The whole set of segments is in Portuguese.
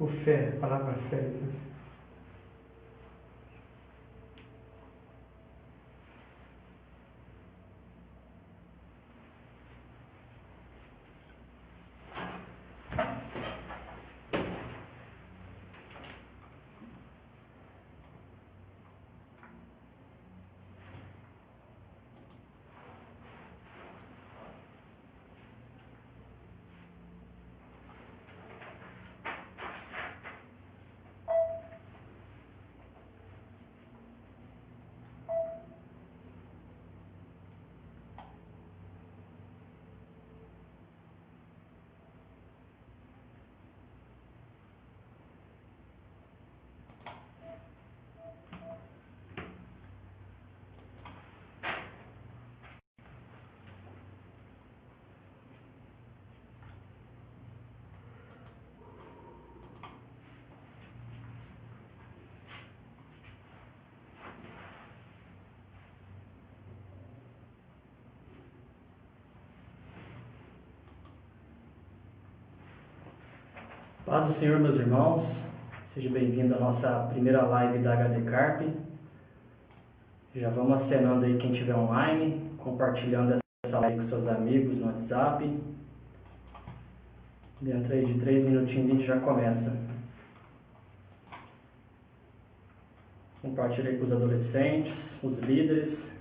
O fé, a palavra fé. Paz do Senhor, meus irmãos, seja bem-vindo à nossa primeira live da HD Carp. Já vamos acenando aí quem estiver online, compartilhando essa live com seus amigos no WhatsApp. Dentro aí de 3 minutinhos a gente já começa. Compartilhe aí com os adolescentes, os líderes.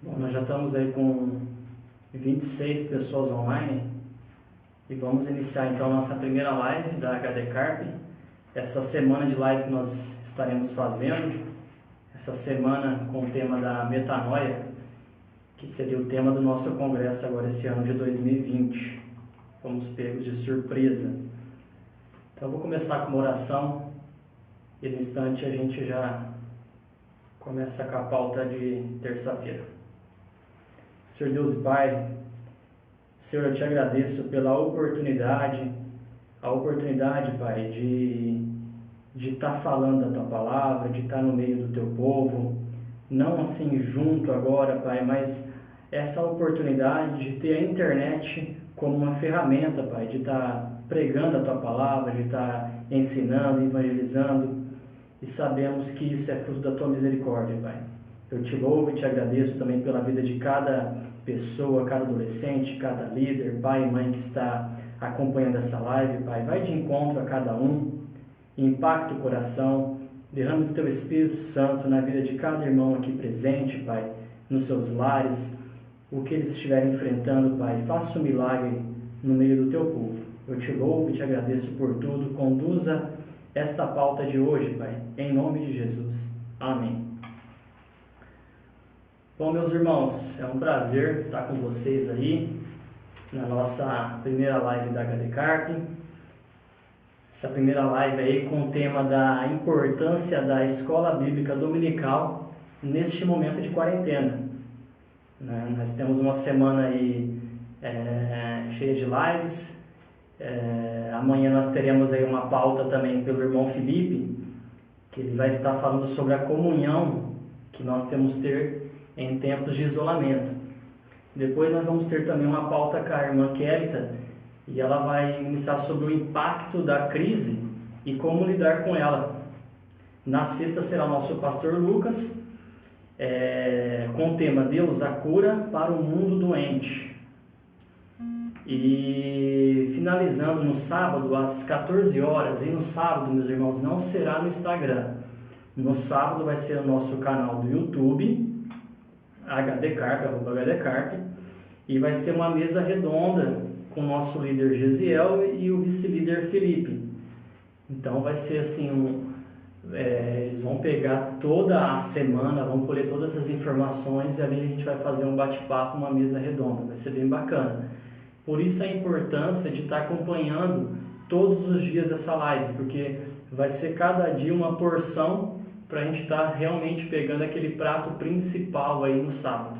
Bom, nós já estamos aí com 26 pessoas online e vamos iniciar então a nossa primeira live da HD Carp. Essa semana de live que nós estaremos fazendo, essa semana com o tema da metanoia, que seria o tema do nosso congresso agora esse ano de 2020. Fomos pegos de surpresa. Então eu vou começar com uma oração e no instante a gente já começa com a pauta de terça-feira. Senhor Deus e Pai, Senhor, eu te agradeço pela oportunidade, Pai, de estar falando da Tua Palavra, de estar no meio do Teu povo, não assim junto agora, Pai, mas essa oportunidade de ter a internet como uma ferramenta, Pai, de estar pregando a Tua Palavra, de estar ensinando, evangelizando, e sabemos que isso é fruto da Tua misericórdia, Pai. Eu te louvo e te agradeço também pela vida de cada pessoa, cada adolescente, cada líder, pai e mãe que está acompanhando essa live, Pai. Vai de encontro a cada um, impacta o coração, derrame o Teu Espírito Santo na vida de cada irmão aqui presente, Pai, nos seus lares, o que eles estiverem enfrentando, Pai. Faça um milagre no meio do Teu povo. Eu te louvo e te agradeço por tudo. Conduza esta pauta de hoje, Pai, em nome de Jesus. Amém. Bom, meus irmãos, é um prazer estar com vocês aí na nossa primeira live da HD Carp. Essa primeira live aí com o tema da importância da escola bíblica dominical neste momento de quarentena. Nós temos uma semana aí cheia de lives. Amanhã nós teremos aí uma pauta também pelo irmão Felipe, que ele vai estar falando sobre a comunhão que nós temos que ter em tempos de isolamento. Depois nós vamos ter também uma pauta com a irmã Kélita, e ela vai iniciar sobre o impacto da crise e como lidar com ela. Na sexta será o nosso pastor Lucas, com o tema Deus, a cura para o mundo doente. E finalizando no sábado às 14 horas, e no sábado, meus irmãos, não será no Instagram. No sábado vai ser o nosso canal do YouTube, HD Carp, @HD Carp, e vai ser uma mesa redonda com o nosso líder Gesiel e o vice-líder Felipe. Então vai ser assim, eles vão pegar toda a semana, vão colher todas as informações e ali a gente vai fazer um bate-papo, uma mesa redonda, vai ser bem bacana. Por isso a importância de estar acompanhando todos os dias essa live, porque vai ser cada dia uma porção para a gente estar realmente pegando aquele prato principal aí no sábado,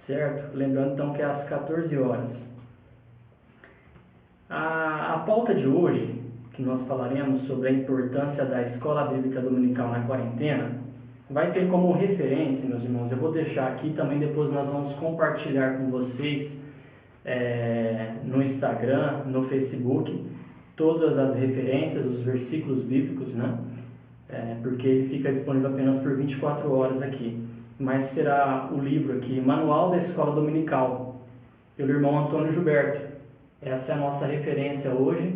certo? Lembrando então que é às 14 horas. A pauta de hoje, que nós falaremos sobre a importância da escola bíblica dominical na quarentena, vai ter como referência, meus irmãos, eu vou deixar aqui também, depois nós vamos compartilhar com vocês no Instagram, no Facebook, todas as referências, os versículos bíblicos, né? Porque ele fica disponível apenas por 24 horas aqui. Mas será o livro aqui, Manual da Escola Dominical, pelo irmão Antônio Gilberto. Essa é a nossa referência hoje,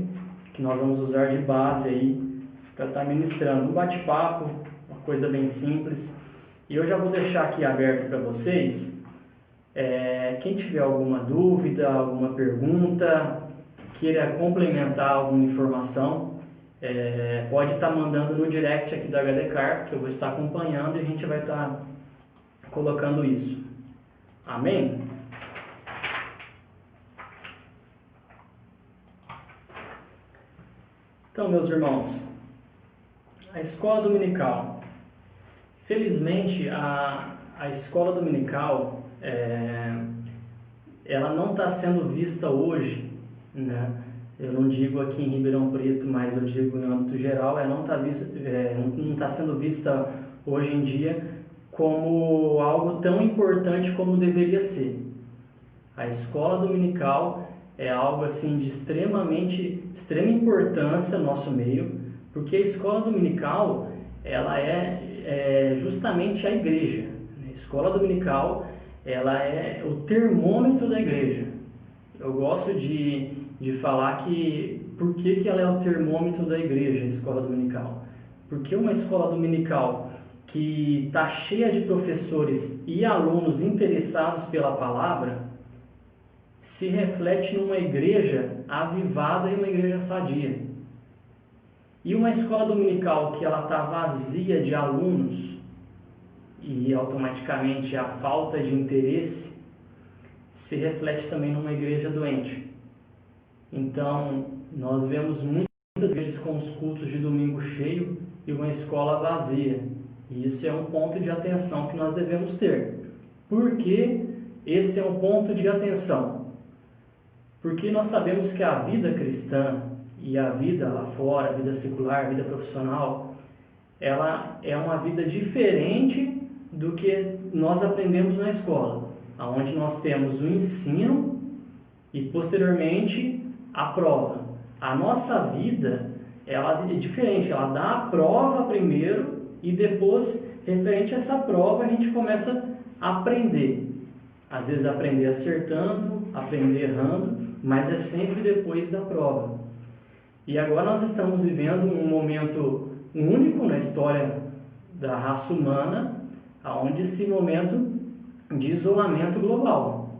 que nós vamos usar de base aí para estar ministrando um bate-papo, uma coisa bem simples. E eu já vou deixar aqui aberto para vocês. Quem tiver alguma dúvida, alguma pergunta, queira complementar alguma informação, pode estar mandando no direct aqui da HD Carp, que eu vou estar acompanhando e a gente vai estar colocando isso. Amém? Então, meus irmãos, a escola dominical. Felizmente, a escola dominical, ela não está sendo vista hoje, né? Eu não digo aqui em Ribeirão Preto, mas eu digo em âmbito geral, ela não está sendo vista hoje em dia como algo tão importante como deveria ser. A escola dominical é algo assim de extrema importância no nosso meio, porque a escola dominical ela é justamente a igreja. A escola dominical ela é o termômetro da igreja. Eu gosto de falar por que ela é o termômetro da igreja, a escola dominical. Porque uma escola dominical que está cheia de professores e alunos interessados pela palavra se reflete numa igreja avivada e uma igreja sadia. E uma escola dominical que ela está vazia de alunos e automaticamente a falta de interesse se reflete também numa igreja doente. Então, nós vemos muitas vezes com os cultos de domingo cheio e uma escola vazia. E isso é um ponto de atenção que nós devemos ter. Por que esse é um ponto de atenção? Porque nós sabemos que a vida cristã e a vida lá fora, a vida secular, a vida profissional, ela é uma vida diferente do que nós aprendemos na escola, onde nós temos o ensino e posteriormente a prova. A nossa vida, ela é diferente, ela dá a prova primeiro e depois, referente a essa prova, a gente começa a aprender. Às vezes aprender acertando, aprender errando, mas é sempre depois da prova. E agora nós estamos vivendo um momento único na história da raça humana, onde esse momento de isolamento global.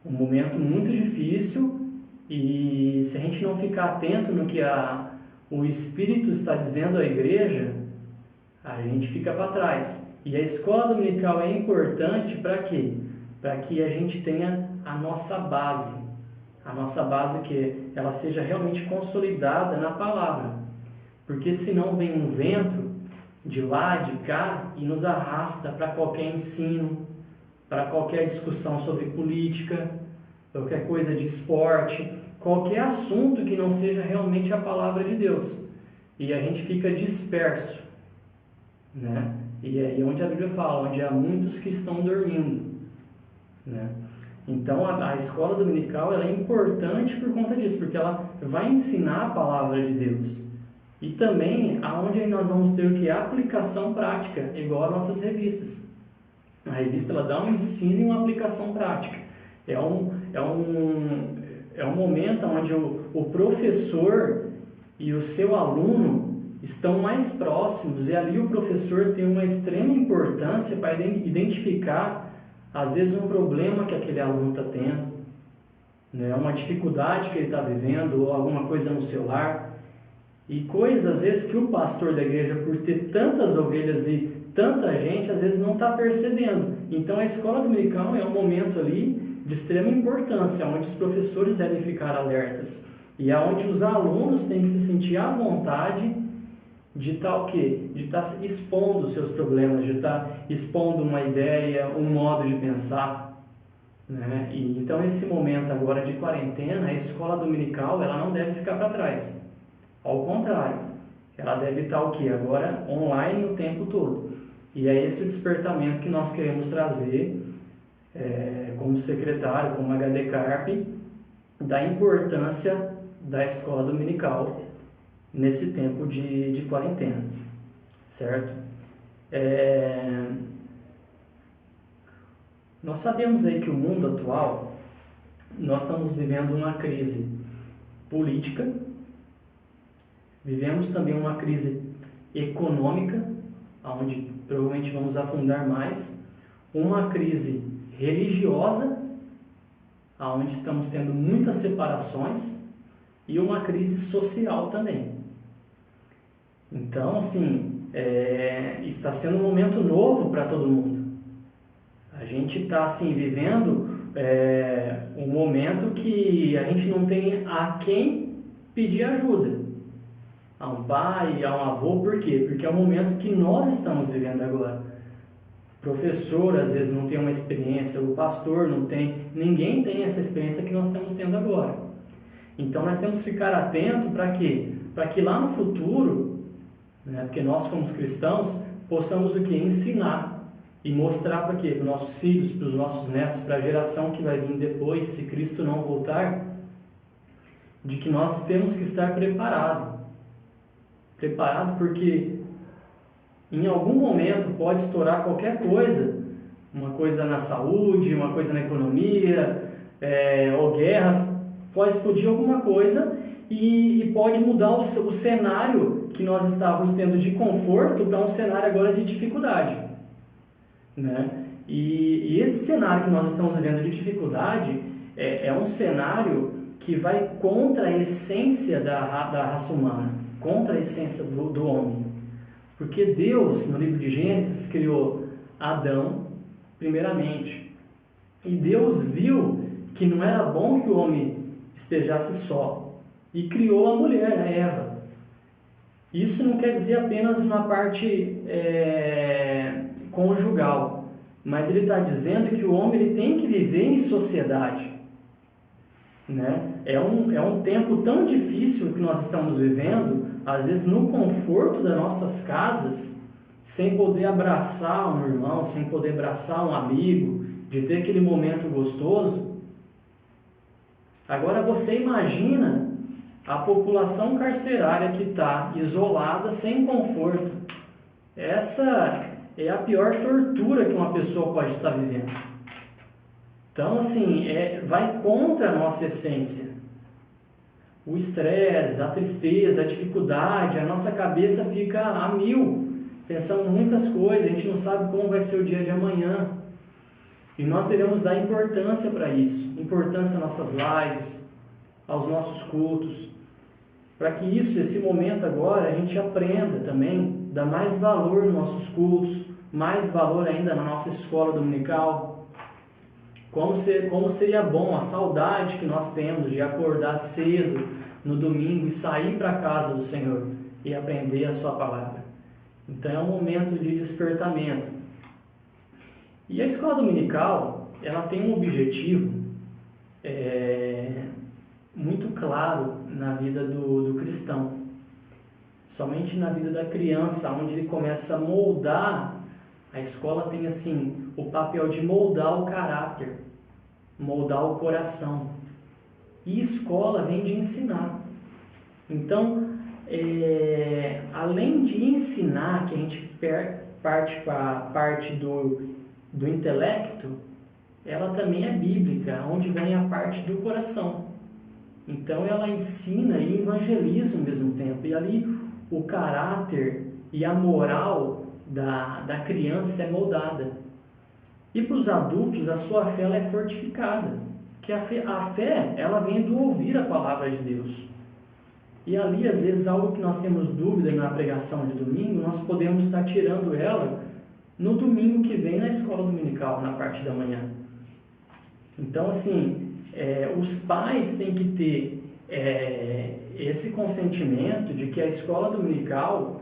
Um momento muito difícil e se a gente não ficar atento no que o Espírito está dizendo à igreja, a gente fica para trás. E a escola dominical é importante para quê? Para que a gente tenha a nossa base. A nossa base que ela seja realmente consolidada na palavra. Porque senão vem um vento de lá, de cá, e nos arrasta para qualquer ensino, para qualquer discussão sobre política, qualquer coisa de esporte, qualquer assunto que não seja realmente a palavra de Deus. E a gente fica disperso, né? E é onde a Bíblia fala, onde há muitos que estão dormindo, né? Então a escola dominical ela é importante por conta disso, porque ela vai ensinar a palavra de Deus. E também aonde nós vamos ter o que? A aplicação prática, igual as nossas revistas. A revista ela dá um ensino e uma aplicação prática. É um momento onde o professor e o seu aluno estão mais próximos, e ali o professor tem uma extrema importância para identificar, às vezes, um problema que aquele aluno está tendo. né? Uma dificuldade que ele está vivendo, ou alguma coisa no seu lar. E coisas, às vezes, que o pastor da igreja, por ter tantas ovelhas e tanta gente, às vezes não está percebendo. Então, a escola dominical é um momento ali de extrema importância, onde os professores devem ficar alertas. E é onde os alunos têm que se sentir à vontade de estar o quê? De estar expondo os seus problemas, de estar expondo uma ideia, um modo de pensar, né? E, então, esse momento agora de quarentena, a escola dominical, ela não deve ficar para trás. Ao contrário, ela deve estar o quê? Agora online o tempo todo. E é esse o despertamento que nós queremos trazer como secretário, como HD Carp, da importância da escola dominical nesse tempo de quarentena, certo? Nós sabemos aí que o mundo atual, nós estamos vivendo uma crise política, vivemos também uma crise econômica, onde provavelmente vamos afundar mais, uma crise religiosa, onde estamos tendo muitas separações, e uma crise social também. Então, assim, está sendo um momento novo para todo mundo. A gente está, assim, vivendo um momento que a gente não tem a quem pedir ajuda. A um pai, a um avô, por quê? Porque é o momento que nós estamos vivendo agora. O professor, às vezes, não tem uma experiência, o pastor não tem, ninguém tem essa experiência que nós estamos tendo agora. Então, nós temos que ficar atentos para quê? Para que lá no futuro, né, porque nós, como cristãos, possamos o quê? Ensinar e mostrar para quê? Para os nossos filhos, para os nossos netos, para a geração que vai vir depois, se Cristo não voltar, de que nós temos que estar preparados. Preparado porque em algum momento pode estourar qualquer coisa, uma coisa na saúde, uma coisa na economia, ou guerra, pode explodir alguma coisa e pode mudar o cenário que nós estávamos tendo de conforto para um cenário agora de dificuldade, né? E esse cenário que nós estamos vivendo de dificuldade é um cenário que vai contra a essência da raça humana, contra a essência do homem. Porque Deus, no livro de Gênesis, criou Adão, primeiramente. E Deus viu que não era bom que o homem estejasse só. E criou a mulher, a Eva. Isso não quer dizer apenas uma parte conjugal. Mas ele está dizendo que o homem ele tem que viver em sociedade. Né? É um tempo tão difícil que nós estamos vivendo, às vezes no conforto das nossas casas, sem poder abraçar um irmão, sem poder abraçar um amigo, de ter aquele momento gostoso. Agora você imagina a população carcerária que está isolada, sem conforto. Essa é a pior tortura que uma pessoa pode estar vivendo. Então, assim, vai contra a nossa essência. O estresse, a tristeza, a dificuldade, a nossa cabeça fica a mil, pensando em muitas coisas, a gente não sabe como vai ser o dia de amanhã. E nós devemos dar importância para isso, importância às nossas lives, aos nossos cultos, para que esse momento agora, a gente aprenda também, dar mais valor nos nossos cultos, mais valor ainda na nossa escola dominical. Como seria bom a saudade que nós temos de acordar cedo no domingo e sair para a casa do Senhor e aprender a sua palavra. Então é um momento de despertamento. E a escola dominical, ela tem um objetivo muito claro na vida do cristão. Somente na vida da criança, onde ele começa a moldar. A escola tem assim o papel de moldar o caráter, moldar o coração. E escola vem de ensinar. Então, além de ensinar, que a gente parte para a parte do intelecto, ela também é bíblica, onde vem a parte do coração. Então, ela ensina e evangeliza ao mesmo tempo. E ali o caráter e a moral da criança é moldada. E para os adultos, a sua fé ela é fortificada. que a fé, ela vem do ouvir a palavra de Deus. E ali, às vezes, algo que nós temos dúvida na pregação de domingo, nós podemos estar tirando ela no domingo que vem na escola dominical, na parte da manhã. Então, assim, os pais têm que ter esse consentimento de que a escola dominical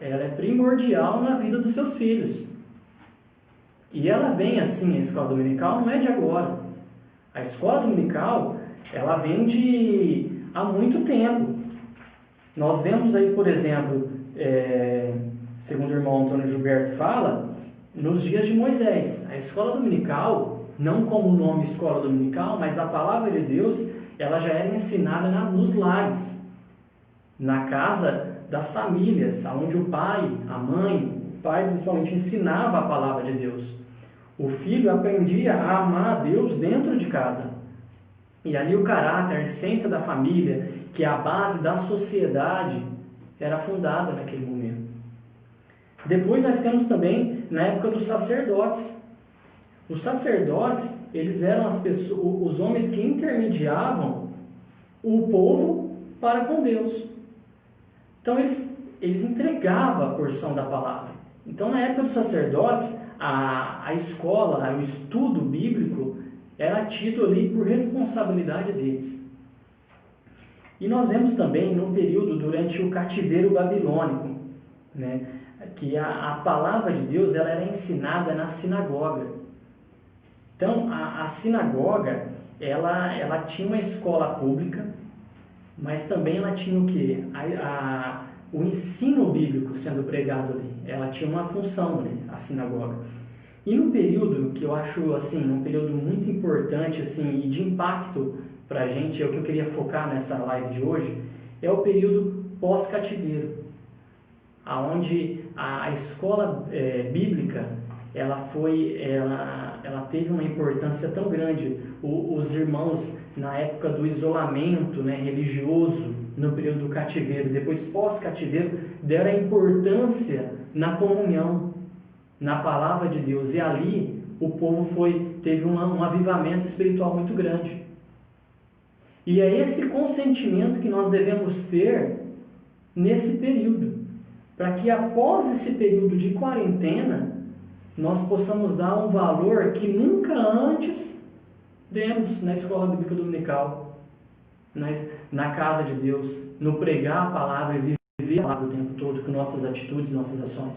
ela é primordial na vida dos seus filhos. E ela vem assim, a escola dominical não é de agora. A escola dominical, ela vem de há muito tempo. Nós vemos aí, por exemplo, segundo o irmão Antônio Gilberto fala, nos dias de Moisés. A escola dominical, não como o nome escola dominical, mas a palavra de Deus, ela já era ensinada nos lares, na casa das famílias, onde o pai, a mãe, o pai principalmente ensinava a palavra de Deus. O filho aprendia a amar a Deus dentro de casa. E ali o caráter, a essência da família, que é a base da sociedade, era fundada naquele momento. Depois nós temos também, na época dos sacerdotes. Os sacerdotes, eles eram os homens que intermediavam o povo para com Deus. Então eles entregavam a porção da palavra. Então na época dos sacerdotes, a escola, o estudo bíblico, era tido ali por responsabilidade deles. E nós vemos também no período durante o cativeiro babilônico, né, que a palavra de Deus ela era ensinada na sinagoga. Então a sinagoga ela tinha uma escola pública, mas também ela tinha o quê? O ensino bíblico sendo pregado ali. Ela tinha uma função, né, a sinagoga. E no período que eu acho assim, um período muito importante assim, e de impacto para a gente, é o que eu queria focar nessa live de hoje, é o período pós-cativeiro, onde a escola bíblica ela teve uma importância tão grande. Os irmãos, na época do isolamento, né, religioso, no período do cativeiro, depois pós-cativeiro, deram a importância na comunhão, na palavra de Deus. E ali o povo teve um avivamento espiritual muito grande. E é esse consentimento que nós devemos ter nesse período, para que após esse período de quarentena, nós possamos dar um valor que nunca antes demos na escola bíblica dominical, na casa de Deus, no pregar a palavra e viver a palavra o tempo todo, com nossas atitudes, nossas ações.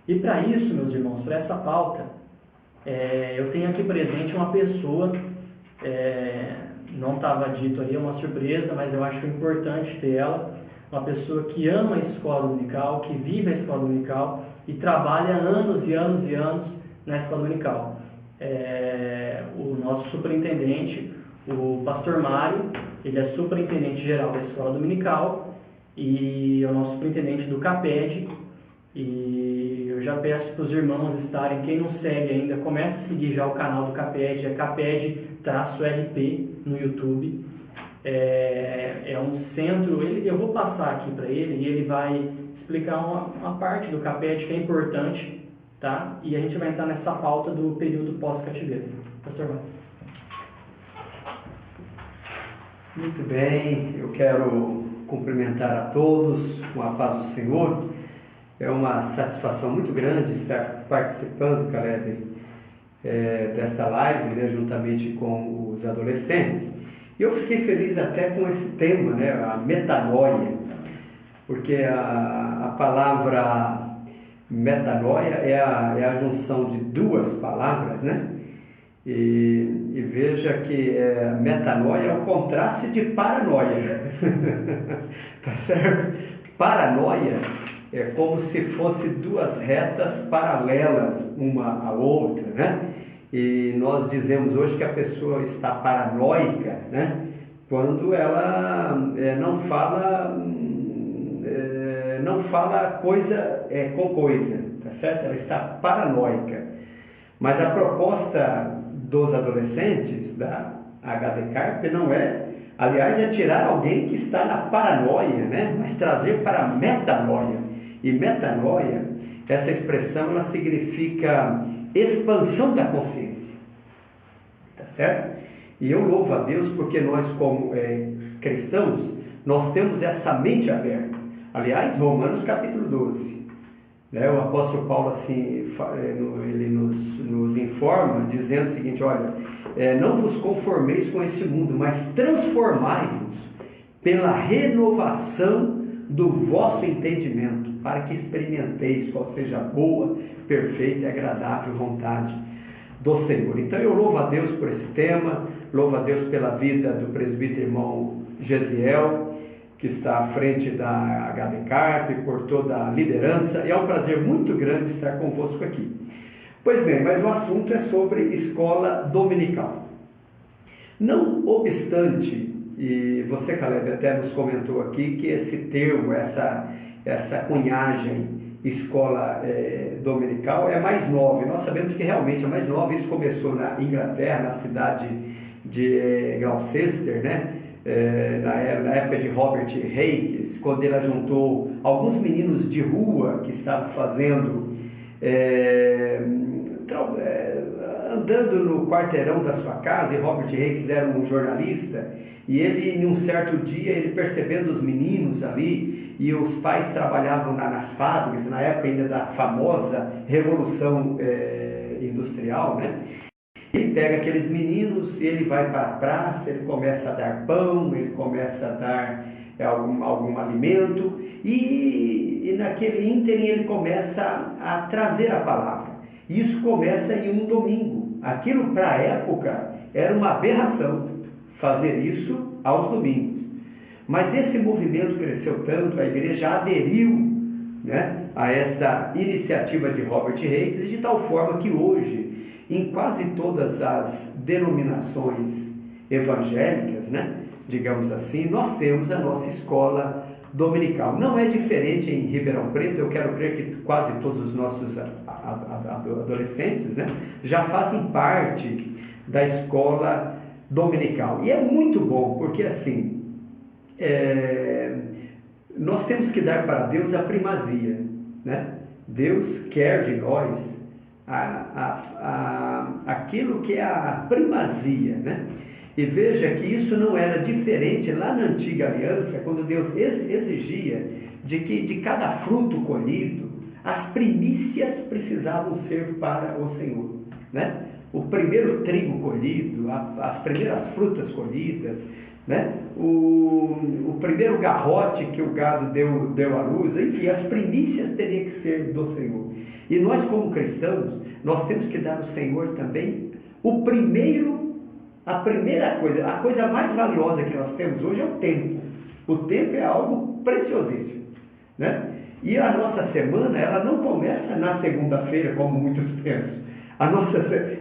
E para isso, meus irmãos, para essa pauta, eu tenho aqui presente uma pessoa, não estava dito ali, é uma surpresa, mas eu acho importante ter ela, uma pessoa que ama a escola dominical, que vive a escola dominical e trabalha anos e anos e anos na escola dominical. O nosso superintendente, o pastor Mário, ele é superintendente geral da escola dominical e é o nosso superintendente do CAPED. E eu já peço para os irmãos estarem, quem não segue ainda, comece a seguir já o canal do CAPED, é CAPED-RP no YouTube. É um centro, eu vou passar aqui para ele e ele vai explicar uma parte do CAPED que é importante, tá? E a gente vai entrar nessa pauta do período pós-cativeiro. Pastor Mário. Muito bem, eu quero cumprimentar a todos com a paz do Senhor. É uma satisfação muito grande estar participando, Caleb, desta live, né, juntamente com os adolescentes. E eu fiquei feliz até com esse tema, né, a metanoia, porque a palavra metanoia é a junção de duas palavras, né? E veja que metanoia é o contraste de paranoia. Tá certo? Paranoia é como se fosse duas retas paralelas uma à outra, né? E nós dizemos hoje que a pessoa está paranoica, né? Quando ela não fala coisa com coisa, tá certo? Ela está paranoica. Mas a proposta dos adolescentes da HD Carpe não é, aliás, é tirar alguém que está na paranoia, né? Mas trazer para a metanoia. E metanoia, essa expressão, ela significa expansão da consciência, tá certo? E eu louvo a Deus porque nós, como cristãos, nós temos essa mente aberta. Aliás, Romanos capítulo 12, né? O apóstolo Paulo, assim, ele nos informa, dizendo o seguinte: olha, não vos conformeis com esse mundo, mas transformai-vos pela renovação do vosso entendimento, para que experimenteis qual seja a boa, perfeita e agradável vontade do Senhor. Então eu louvo a Deus por esse tema, louvo a Deus pela vida do presbítero irmão Gesiel, que está à frente da HD Carp, por toda a liderança, e é um prazer muito grande estar convosco aqui. Pois bem, mas o assunto é sobre escola dominical. Não obstante, e você, Caleb, até nos comentou aqui que esse termo, essa cunhagem escola dominical é mais nova, e nós sabemos que realmente é mais nova. Isso começou na Inglaterra, na cidade de Gloucester, né? Na época de Robert Hicks, quando ele juntou alguns meninos de rua que estavam fazendo, andando no quarteirão da sua casa, e Robert Hicks era um jornalista, e ele, em um certo dia, ele percebendo os meninos ali, e os pais trabalhavam nas fábricas, na época ainda da famosa Revolução Industrial, né? Ele pega aqueles meninos, ele vai para a praça, ele começa a dar pão, ele começa a dar algum alimento, e naquele ínterim ele começa a trazer a palavra. Isso começa em um domingo. Aquilo, para a época, era uma aberração, fazer isso aos domingos. Mas esse movimento cresceu tanto, a igreja aderiu, né, a essa iniciativa de Robert Hicks, de tal forma que hoje, em quase todas as denominações evangélicas, né, digamos assim, nós temos a nossa escola dominical. Não é diferente em Ribeirão Preto. Eu quero crer que quase todos os nossos adolescentes, né, já fazem parte da escola dominical. E é muito bom, porque assim, nós temos que dar para Deus a primazia, né? Deus quer de nós aquilo que é a primazia, né? E veja que isso não era diferente lá na antiga aliança, quando Deus exigia de que de cada fruto colhido, as primícias precisavam ser para o Senhor, né? O primeiro trigo colhido, as primeiras frutas colhidas, né? O primeiro garrote que o gado deu à luz, enfim, as primícias teriam que ser do Senhor. E nós, como cristãos, nós temos que dar ao Senhor também a primeira coisa, a coisa mais valiosa que nós temos hoje é o tempo. O tempo é algo preciosíssimo, né? E a nossa semana, ela não começa na segunda-feira, como muitos pensam.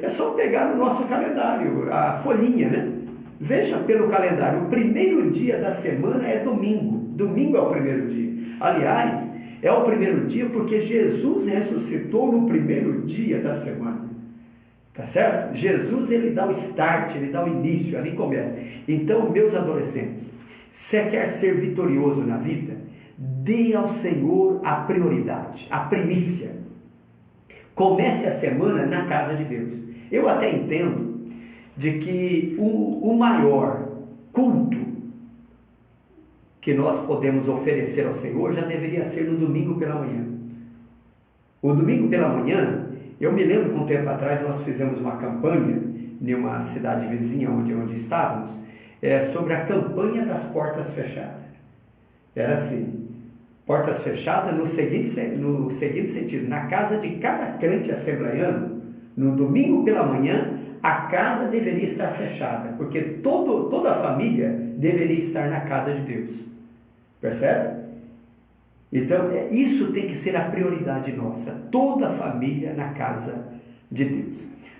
É só pegar no nosso calendário, a folhinha, né? Veja pelo calendário, o primeiro dia da semana é domingo. Domingo é o primeiro dia. Aliás, é o primeiro dia porque Jesus ressuscitou no primeiro dia da semana. Tá certo? Jesus, ele dá o start, ele dá o início, ali começa. Então, meus adolescentes, se você quer ser vitorioso na vida, dê ao Senhor a prioridade, a primícia. Comece a semana na casa de Deus. Eu até entendo de que o maior culto que nós podemos oferecer ao Senhor já deveria ser no domingo pela manhã. O domingo pela manhã, eu me lembro que um tempo atrás nós fizemos uma campanha em uma cidade vizinha onde estávamos, sobre a campanha das portas fechadas. Era assim, portas fechadas no seguinte sentido: na casa de cada crente assembleiano, no domingo pela manhã, a casa deveria estar fechada, porque toda a família deveria estar na casa de Deus. Percebe? Então, isso tem que ser a prioridade nossa, toda a família na casa de Deus.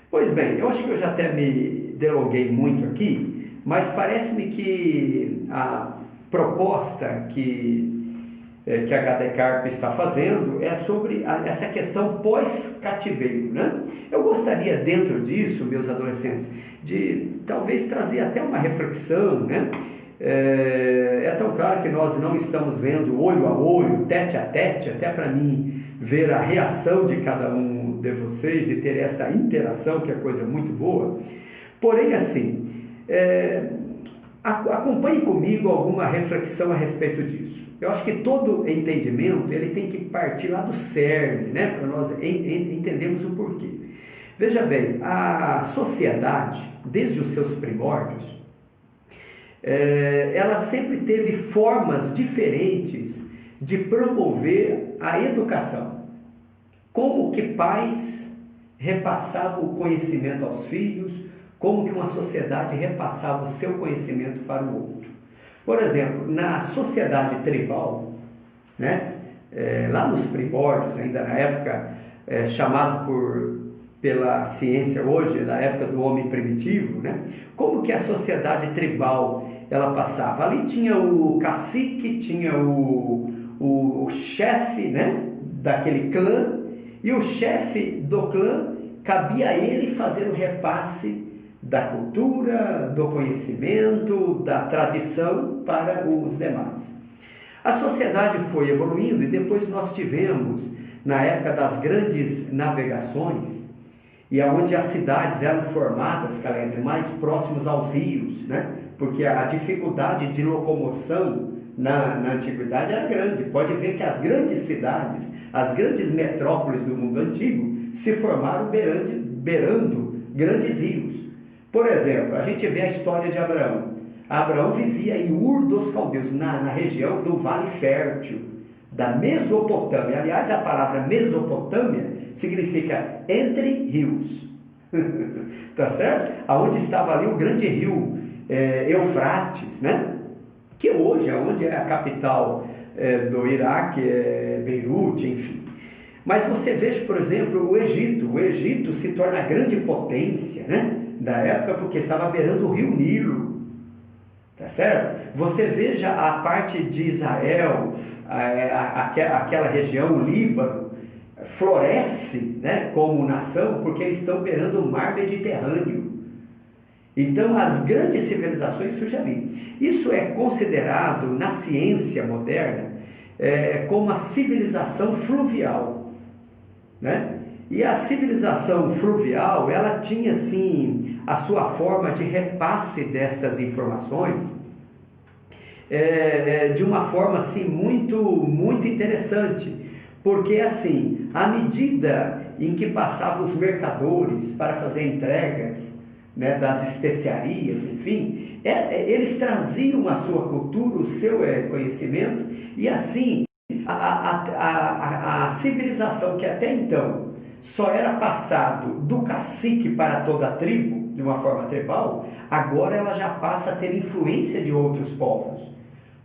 Pois bem, eu acho que eu já até me delonguei muito aqui, mas parece-me que a proposta que a HD Carp está fazendo é sobre essa questão pós-cativeiro, né? Eu gostaria, dentro disso, meus adolescentes, de talvez trazer até uma reflexão, né? É tão claro que nós não estamos vendo olho a olho, tete a tete, até para mim ver a reação de cada um de vocês e ter essa interação, que é coisa muito boa. Porém, assim, acompanhe comigo alguma reflexão a respeito disso. Eu acho que todo entendimento ele tem que partir lá do cerne, né, para nós entendermos o porquê. Veja bem, a sociedade, desde os seus primórdios, ela sempre teve formas diferentes de promover a educação. Como que pais repassavam o conhecimento aos filhos, como que uma sociedade repassava o seu conhecimento para o outro. Por exemplo, na sociedade tribal, né, lá nos primórdios, ainda na época chamado pela ciência hoje, na época do homem primitivo, né, como que a sociedade tribal ela passava? Ali tinha o cacique, tinha o chefe, né, daquele clã, e o chefe do clã cabia a ele fazer o repasse da cultura, do conhecimento, da tradição para os demais. A sociedade foi evoluindo e depois nós tivemos, na época das grandes navegações, e onde as cidades eram formadas, mais próximos aos rios, né? Porque a dificuldade de locomoção na antiguidade era grande. Pode ver que as grandes cidades, as grandes metrópoles do mundo antigo, se formaram beirando grandes rios. Por exemplo, a gente vê a história de Abraão. Abraão vivia em Ur dos Caldeus, na região do Vale Fértil, da Mesopotâmia. Aliás, a palavra Mesopotâmia significa entre rios. Tá certo? Aonde estava ali o grande rio Eufrates, né? Que hoje é onde é a capital do Iraque, Beirute, enfim. Mas você veja, por exemplo, o Egito. O Egito se torna a grande potência, né, da época porque estava beirando o rio Nilo. Tá certo? Você veja a parte de Israel, aquela região, o Líbano, floresce, né, como nação porque eles estão beirando o mar Mediterrâneo. Então, as grandes civilizações surgem ali. Isso é considerado, na ciência moderna, como a civilização fluvial, né? E a civilização fluvial, ela tinha, sim, a sua forma de repasse dessas informações de uma forma, assim, muito interessante. Porque, assim, à medida em que passavam os mercadores para fazer entregas, né, das especiarias, enfim, eles traziam a sua cultura, o seu conhecimento, e assim, a civilização que até então só era passado do cacique para toda a tribo, de uma forma tribal, agora ela já passa a ter influência de outros povos.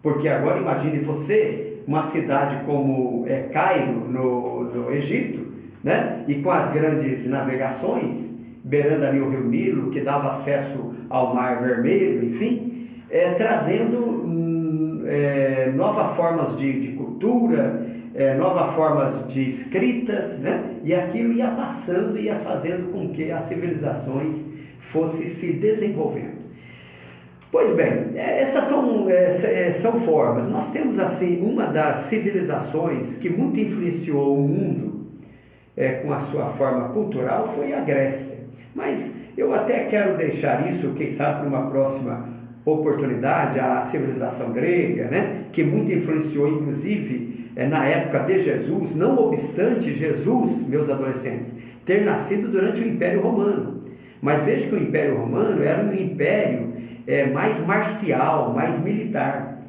Porque agora imagine você, uma cidade como Cairo, no Egito, né, e com as grandes navegações, beirando ali o rio Nilo, que dava acesso ao Mar Vermelho, enfim, trazendo novas formas de cultura, novas formas de escritas, né? E aquilo ia passando, ia fazendo com que as civilizações fossem se desenvolvendo. Pois bem, essas são formas. Nós temos, assim, uma das civilizações que muito influenciou o mundo com a sua forma cultural foi a Grécia. Mas eu até quero deixar isso, quem sabe, para uma próxima oportunidade, a civilização grega, né, que muito influenciou, inclusive, na época de Jesus, não obstante Jesus, meus adolescentes, ter nascido durante o Império Romano. Mas veja que o Império Romano era um império mais marcial, mais militar.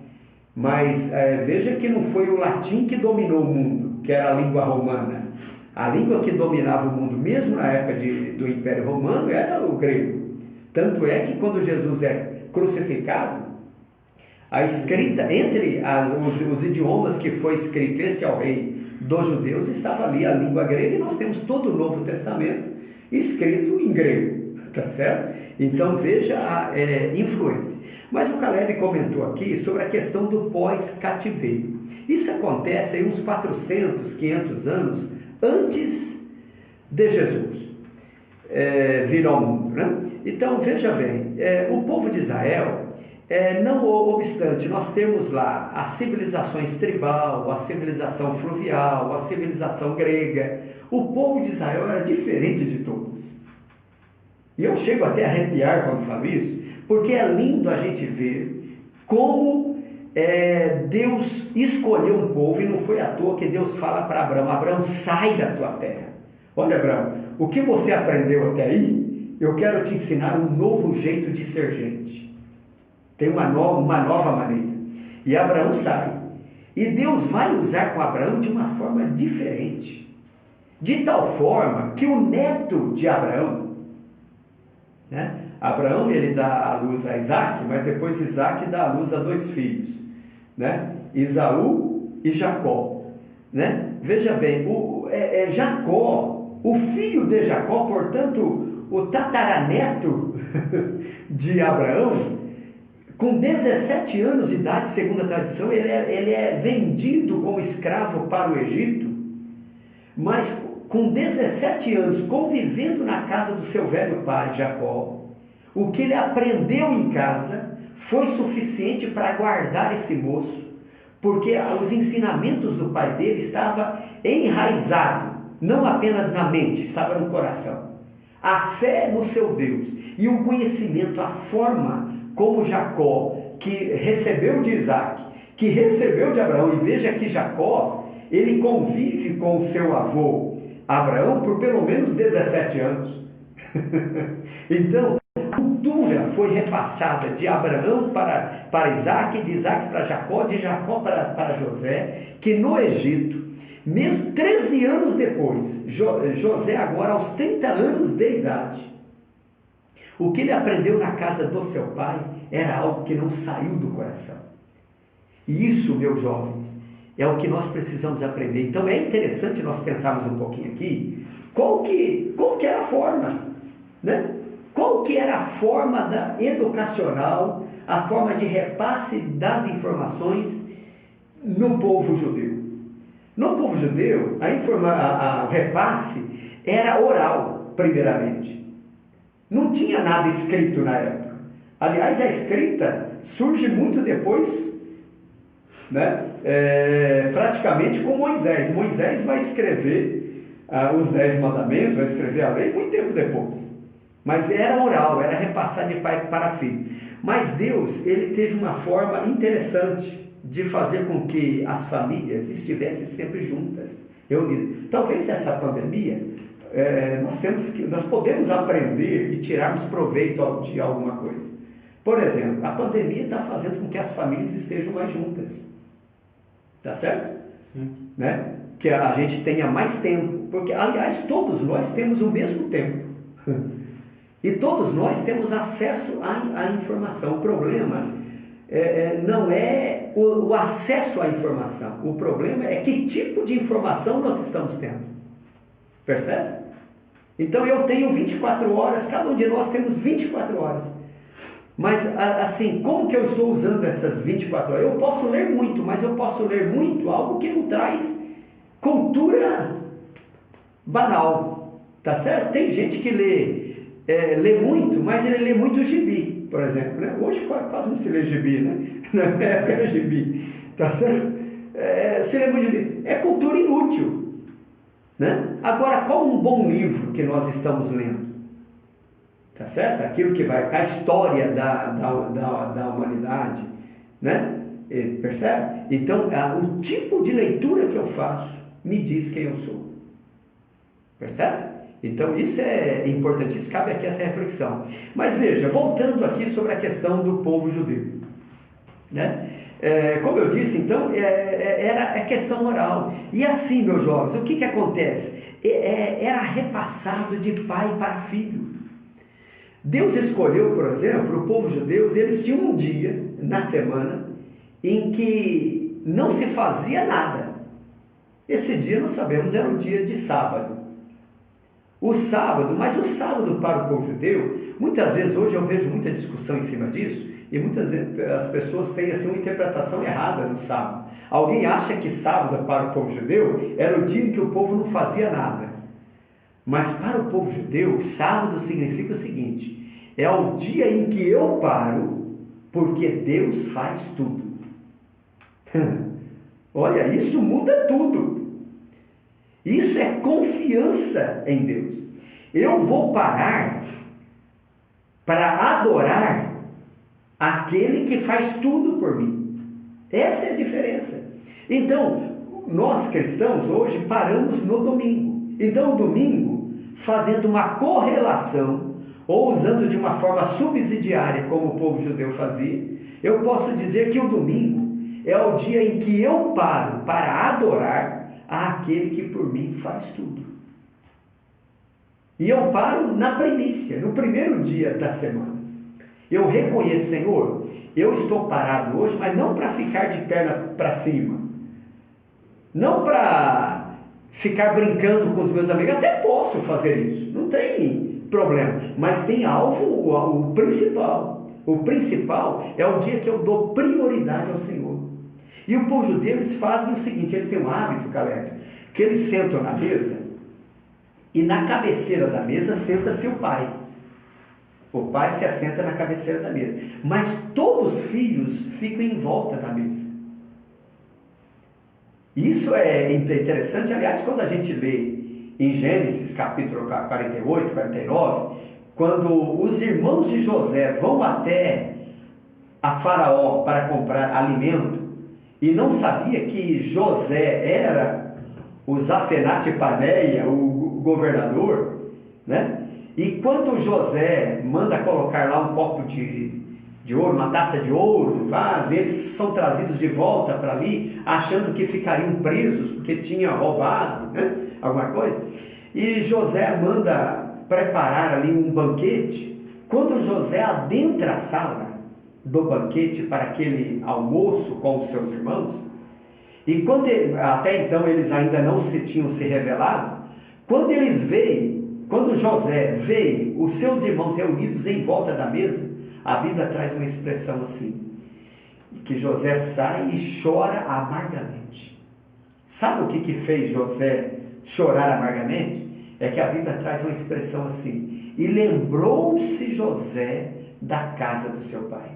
Mas veja que não foi o latim que dominou o mundo, que era a língua romana. A língua que dominava o mundo, mesmo na época do Império Romano, era o grego. Tanto é que quando Jesus é crucificado, a escrita, entre os idiomas que foi escrito, este é o rei dos judeus, estava ali a língua grega, e nós temos todo o Novo Testamento escrito em grego, tá certo? Então veja a influência. Mas o Caleb comentou aqui sobre a questão do pós-cativeiro. Isso acontece em uns 400, 500 anos antes de Jesus vir ao mundo, né? Então, veja bem, o povo de Israel, não obstante, nós temos lá as civilizações tribal, a civilização fluvial, a civilização grega. O povo de Israel era diferente de todos. E eu chego até a arrepiar quando falo isso, porque é lindo a gente ver como Deus escolheu um povo, e não foi à toa que Deus fala para Abraão: Abraão, sai da tua terra. Olha, Abraão, o que você aprendeu até aí, eu quero te ensinar um novo jeito de ser gente. Tem uma nova maneira. E Abraão sai. E Deus vai usar com Abraão de uma forma diferente. De tal forma que o neto de Abraão, né? Abraão, ele dá a luz a Isaac, mas depois Isaac dá a luz a 2 filhos, né? Esaú e Jacó, né? Veja bem, Jacó, o filho de Jacó, portanto, o tataraneto de Abraão, com 17 anos de idade, segundo a tradição, ele é vendido como escravo para o Egito, mas com 17 anos, convivendo na casa do seu velho pai, Jacó, o que ele aprendeu em casa foi suficiente para guardar esse moço, porque os ensinamentos do pai dele estavam enraizados, não apenas na mente, estava no coração. A fé no seu Deus e o conhecimento, a forma como Jacó, que recebeu de Isaac, que recebeu de Abraão, e veja que Jacó, ele convive com o seu avô Abraão por pelo menos 17 anos. Então, a cultura foi repassada de Abraão para Isaac, de Isaac para Jacó, de Jacó para José, que no Egito, mesmo 13 anos depois, José agora aos 30 anos de idade, o que ele aprendeu na casa do seu pai era algo que não saiu do coração. E isso, meus jovens, é o que nós precisamos aprender. Então é interessante nós pensarmos um pouquinho aqui, qual que era a forma, né? Qual que era a forma educacional, a forma de repasse das informações no povo judeu. No povo judeu, o repasse era oral, primeiramente. Não tinha nada escrito na época. Aliás, a escrita surge muito depois, né? Praticamente com Moisés. Moisés vai escrever os 10 mandamentos, vai escrever a lei muito tempo depois. Mas era oral, era repassar de pai para filho. Mas Deus, ele teve uma forma interessante de fazer com que as famílias estivessem sempre juntas, reunidas. Talvez essa pandemia, nós podemos aprender e tirarmos proveito de alguma coisa. Por exemplo, a pandemia está fazendo com que as famílias estejam mais juntas. Tá certo? Né? Que a gente tenha mais tempo. Porque, aliás, todos nós temos o mesmo tempo. E todos nós temos acesso à informação. O problema não é o acesso à informação. O problema é que tipo de informação nós estamos tendo. Percebe? Então eu tenho 24 horas, cada um de nós temos 24 horas. Mas assim, como que eu estou usando essas 24 horas? Eu posso ler muito, mas eu posso ler muito algo que não traz cultura banal. Tá certo? Tem gente que lê muito, mas ele lê muito gibi, por exemplo. Né? Hoje quase não se lê gibi, né? Na época era gibi. Tá certo? Se lê muito gibi. É cultura inútil. Né? Agora, qual um bom livro que nós estamos lendo? Tá certo? Aquilo que vai a história da humanidade, né? Percebe? Então, o tipo de leitura que eu faço me diz quem eu sou. Percebe? Então, isso é importantíssimo, cabe aqui essa reflexão. Mas veja, voltando aqui sobre a questão do povo judeu. Né? Como eu disse, então, era a questão oral. E assim, meus jovens, o que acontece? Era repassado de pai para filho. Deus escolheu, por exemplo, o povo judeu, eles tinham um dia na semana em que não se fazia nada. Esse dia, nós sabemos, era o dia de sábado. Mas o sábado para o povo judeu, muitas vezes, hoje eu vejo muita discussão em cima disso, e muitas vezes as pessoas têm assim, uma interpretação errada do sábado. Alguém acha que sábado para o povo judeu era o dia em que o povo não fazia nada. Mas para o povo judeu, sábado significa o seguinte: é o dia em que eu paro, porque Deus faz tudo. Olha, isso muda tudo. Isso é confiança em Deus. Eu vou parar para adorar aquele que faz tudo por mim. Essa é a diferença. Então, nós cristãos hoje paramos no domingo. Então, o domingo, fazendo uma correlação, ou usando de uma forma subsidiária, como o povo judeu fazia, eu posso dizer que o domingo é o dia em que eu paro para adorar àquele que por mim faz tudo. E eu paro na primícia, no primeiro dia da semana. Eu reconheço, Senhor, eu estou parado hoje, mas não para ficar de perna para cima. Não para ficar brincando com os meus amigos. Até posso fazer isso, não tem problema. Mas tem algo, o principal. O principal é o dia que eu dou prioridade ao Senhor. E o povo judeu, eles fazem o seguinte, eles têm um hábito, Caleb, que eles sentam na mesa e na cabeceira da mesa senta-se o pai. O pai se assenta na cabeceira da mesa. Mas todos os filhos ficam em volta da mesa. Isso é interessante. Aliás, quando a gente lê em Gênesis, capítulo 48, 49, quando os irmãos de José vão até a Faraó para comprar alimento, e não sabia que José era o Zafenate-Paneia, o governador, né? E quando José manda colocar lá um copo de ouro, uma taça de ouro, eles são trazidos de volta para ali, achando que ficariam presos, porque tinham roubado, né? Alguma coisa. E José manda preparar ali um banquete. Quando José adentra a sala do banquete para aquele almoço com os seus irmãos, e até então eles ainda não se tinham se revelado, quando José vê os seus irmãos reunidos em volta da mesa, a Bíblia traz uma expressão assim, que José sai e chora amargamente. Sabe o que fez José chorar amargamente? É que a Bíblia traz uma expressão assim, e lembrou-se José da casa do seu pai.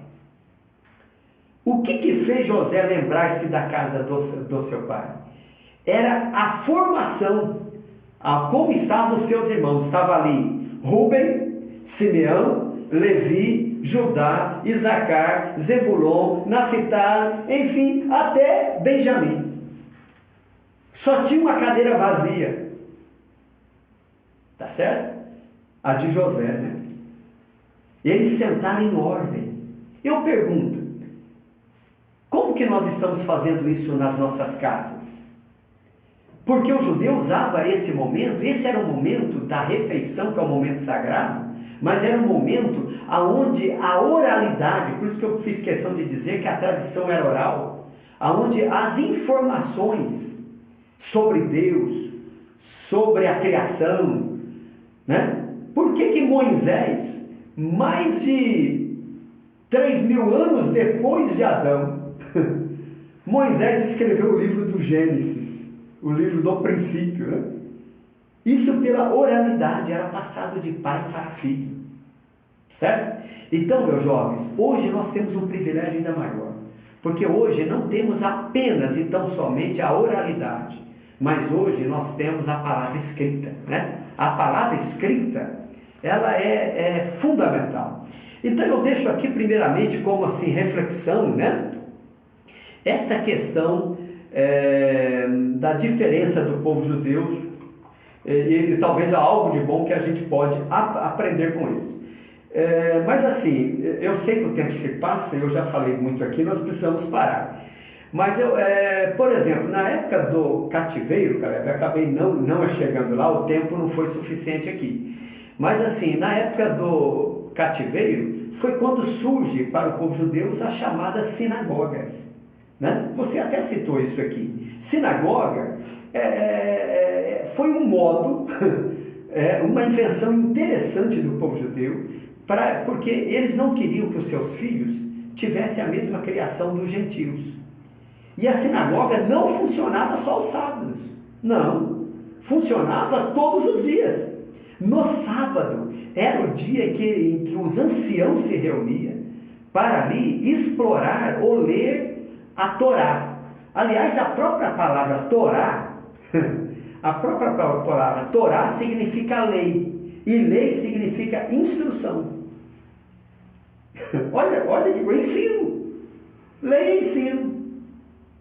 O que fez José lembrar-se da casa do seu pai? Era a formação, como estavam os seus irmãos. Estava ali Rúben, Simeão, Levi, Judá, Isacar, Zebulon, Naftali, enfim, até Benjamim. Só tinha uma cadeira vazia. Tá certo? A de José, né? Eles sentaram em ordem. Eu pergunto, como que nós estamos fazendo isso nas nossas casas? Porque o judeu usava esse momento, esse era o momento da refeição, que é um momento sagrado, mas era um momento onde a oralidade, por isso que eu fiz questão de dizer que a tradição era oral, onde as informações sobre Deus, sobre a criação, né? Por que Moisés, mais de 3.000 anos depois de Adão, Moisés escreveu o livro do Gênesis, o livro do princípio, né? Isso pela oralidade, era passado de pai para filho, certo? Então, meus jovens, hoje nós temos um privilégio ainda maior, porque hoje não temos apenas e tão somente a oralidade, mas hoje nós temos a palavra escrita, né? A palavra escrita, ela é fundamental. Então eu deixo aqui primeiramente como assim reflexão, né? Essa questão da diferença do povo judeu e talvez há algo de bom que a gente pode aprender com eles. Mas assim, eu sei que o tempo se passa, eu já falei muito aqui, nós precisamos parar. Mas por exemplo, na época do cativeiro, cara, eu acabei não chegando lá, o tempo não foi suficiente aqui. Mas assim, na época do cativeiro, foi quando surge para o povo judeu as chamadas sinagogas. Né? Você até citou isso aqui. Sinagoga foi um modo, uma invenção interessante do povo judeu, porque eles não queriam que os seus filhos tivessem a mesma criação dos gentios. E a sinagoga não funcionava só aos sábados. Não, funcionava todos os dias. No sábado era o dia em que os anciãos se reuniam para ali explorar ou ler a Torá. Aliás, a própria palavra Torá, significa lei. E lei significa instrução. Olha que ensino. Lei e ensino.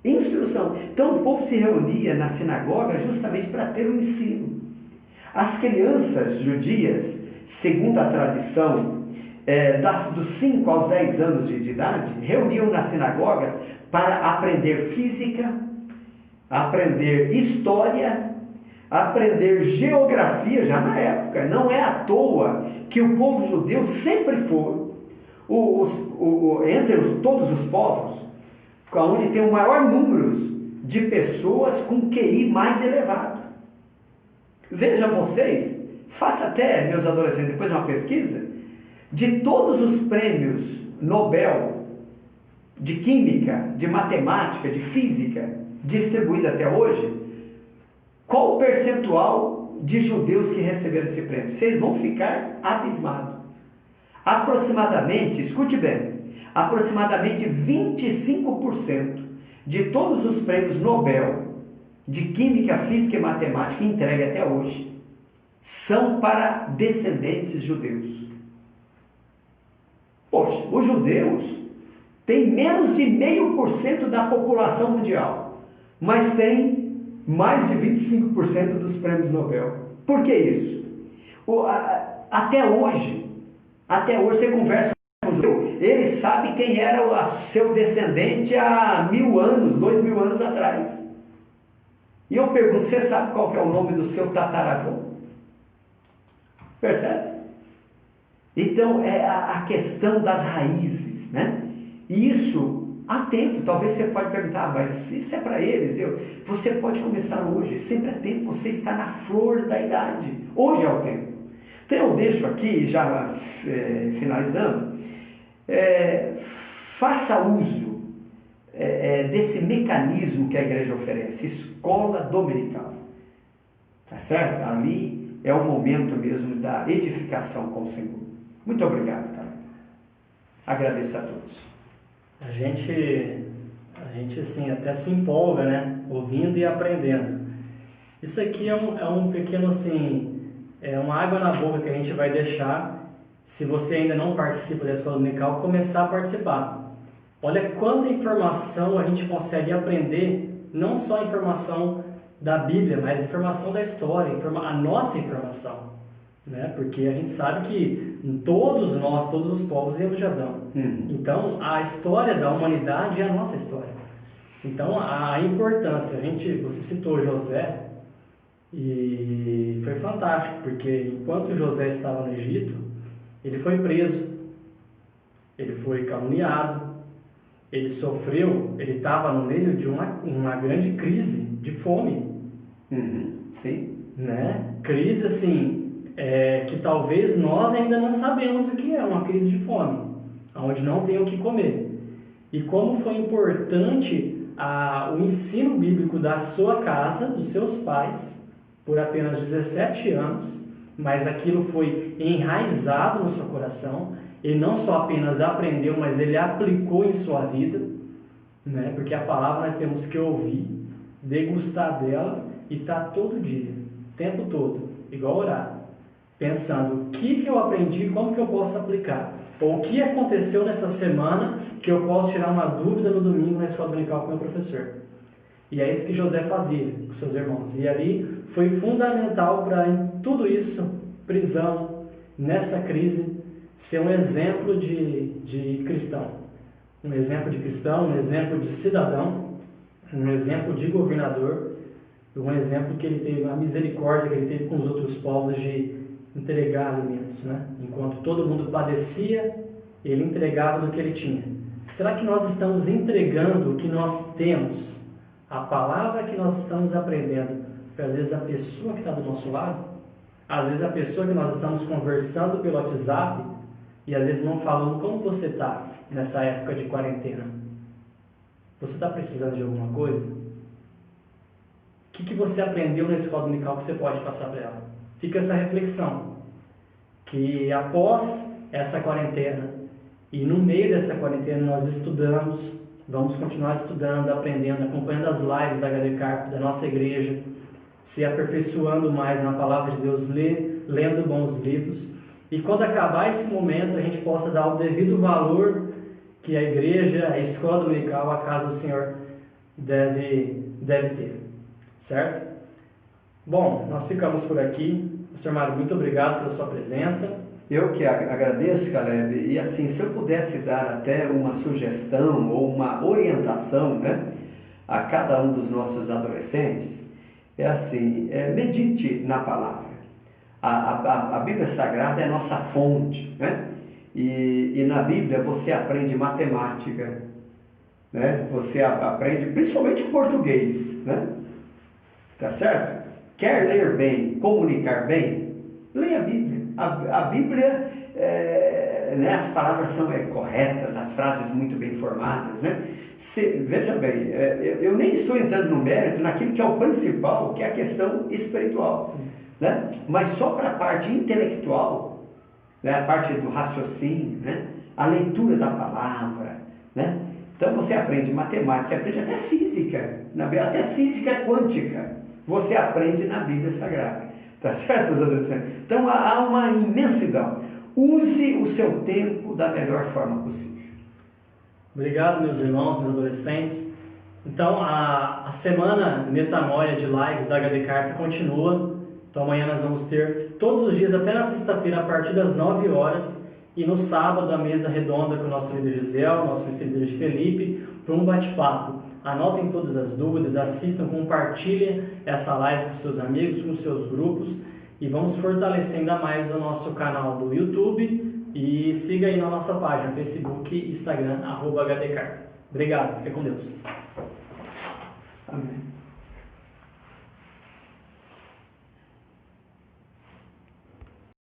Instrução. Então o povo se reunia na sinagoga justamente para ter um ensino. As crianças judias, segundo a tradição, dos 5 aos 10 anos de idade, reuniam na sinagoga para aprender física, aprender história, aprender geografia, já na época. Não é à toa que o povo judeu sempre foi, entre todos os povos, onde tem o maior número de pessoas com QI mais elevado. Vejam vocês, faça até, meus adolescentes, depois uma pesquisa, de todos os prêmios Nobel de Química, de Matemática, de Física, distribuídos até hoje, qual o percentual de judeus que receberam esse prêmio? Vocês vão ficar abismados. Aproximadamente, escute bem, aproximadamente 25% de todos os prêmios Nobel de Química, Física e Matemática entregue até hoje são para descendentes judeus. Poxa, os judeus têm menos de 0,5% da população mundial, mas têm mais de 25% dos prêmios Nobel. Por que isso? Até hoje você conversa com o judeu, ele sabe quem era o seu descendente há 1000 anos, 2000 anos atrás. E eu pergunto, você sabe qual que é o nome do seu tataravô? Percebe? Então, é a questão das raízes, né? E isso, há tempo, talvez você pode perguntar, mas isso é para eles. Você pode começar hoje, sempre é tempo, você está na flor da idade. Hoje é o tempo. Então, eu deixo aqui, já finalizando, faça uso desse mecanismo que a igreja oferece, escola dominical. Tá certo? Ali é o momento mesmo da edificação com o Senhor. Muito obrigado, cara. Agradeço a todos. A gente assim, até se empolga, né? Ouvindo e aprendendo. Isso aqui é um pequeno, assim, uma água na boca que a gente vai deixar, se você ainda não participa da escola dominical, começar a participar. Olha quanta informação a gente consegue aprender, não só a informação da Bíblia, mas a informação da história, a nossa informação. Né? Porque a gente sabe que todos nós, todos os povos, erros já dão. Então, a história da humanidade é a nossa história. Então, a importância, você citou José, e foi fantástico, porque enquanto José estava no Egito, ele foi preso, ele foi caluniado, ele sofreu, ele estava no meio de uma grande crise de fome. Sim. Né? Crise, assim, que talvez nós ainda não sabemos o que é uma crise de fome, onde não tem o que comer. E como foi importante o ensino bíblico da sua casa, dos seus pais, por apenas 17 anos, mas aquilo foi enraizado no seu coração. Ele não só apenas aprendeu, mas ele aplicou em sua vida, né? Porque a palavra nós temos que ouvir, degustar dela e estar todo dia, o tempo todo, igual orar, pensando o que eu aprendi, como que eu posso aplicar, ou o que aconteceu nessa semana que eu posso tirar uma dúvida no domingo na escola dominical com o meu professor. E é isso que José fazia com seus irmãos. E ali foi fundamental para, em tudo isso, prisão, nessa crise, ser um exemplo de cristão. Um exemplo de cristão, um exemplo de cidadão, um exemplo de governador, um exemplo que ele teve, a misericórdia que ele teve com os outros povos de entregar alimentos, né? Enquanto todo mundo padecia, ele entregava do que ele tinha. Será que nós estamos entregando o que nós temos, a palavra que nós estamos aprendendo, para às vezes a pessoa que está do nosso lado? Às vezes a pessoa que nós estamos conversando pelo WhatsApp e às vezes não falando como você está nessa época de quarentena. Você está precisando de alguma coisa? O que você aprendeu na escola dominical que você pode passar para ela? Fica essa reflexão, que após essa quarentena e no meio dessa quarentena nós estudamos, vamos continuar estudando, aprendendo, acompanhando as lives da HD Carp, da nossa igreja, se aperfeiçoando mais na palavra de Deus, lendo bons livros e quando acabar esse momento a gente possa dar o devido valor que a igreja, a escola dominical, a casa do Senhor deve ter, certo? Bom, nós ficamos por aqui. Pastor Mário, muito obrigado pela sua presença. Eu que agradeço, Caleb, e assim, se eu pudesse dar até uma sugestão ou uma orientação, né, a cada um dos nossos adolescentes, é assim, medite na palavra. A Bíblia Sagrada é a nossa fonte, né? E na Bíblia você aprende matemática, né? Você aprende principalmente português, né? Tá certo? Quer ler bem, comunicar bem? Leia a Bíblia. A Bíblia, né, as palavras são corretas, as frases muito bem formadas, né? Veja bem, eu nem estou entrando no mérito naquilo que é o principal, que é a questão espiritual, né? Mas só para a parte intelectual, né, a parte do raciocínio, né, a leitura da palavra, né? Então você aprende matemática, você aprende até física, até física quântica, você aprende na Bíblia Sagrada, tá certo, meus adolescentes? Então há uma imensidão. Use o seu tempo da melhor forma possível. Obrigado, meus irmãos, meus adolescentes. Então, a semana Metanoia de lives da HD Carp continua. Então, amanhã nós vamos ter todos os dias, até na sexta-feira, a partir das 9 horas. E no sábado, a mesa redonda com o nosso líder Gisel, nosso líder Felipe, para um bate-papo. Anotem todas as dúvidas, assistam, compartilhem essa live com seus amigos, com seus grupos. E vamos fortalecer ainda mais o nosso canal do YouTube. E siga aí na nossa página, Facebook e Instagram, @HDCarp. Obrigado, fique com Deus.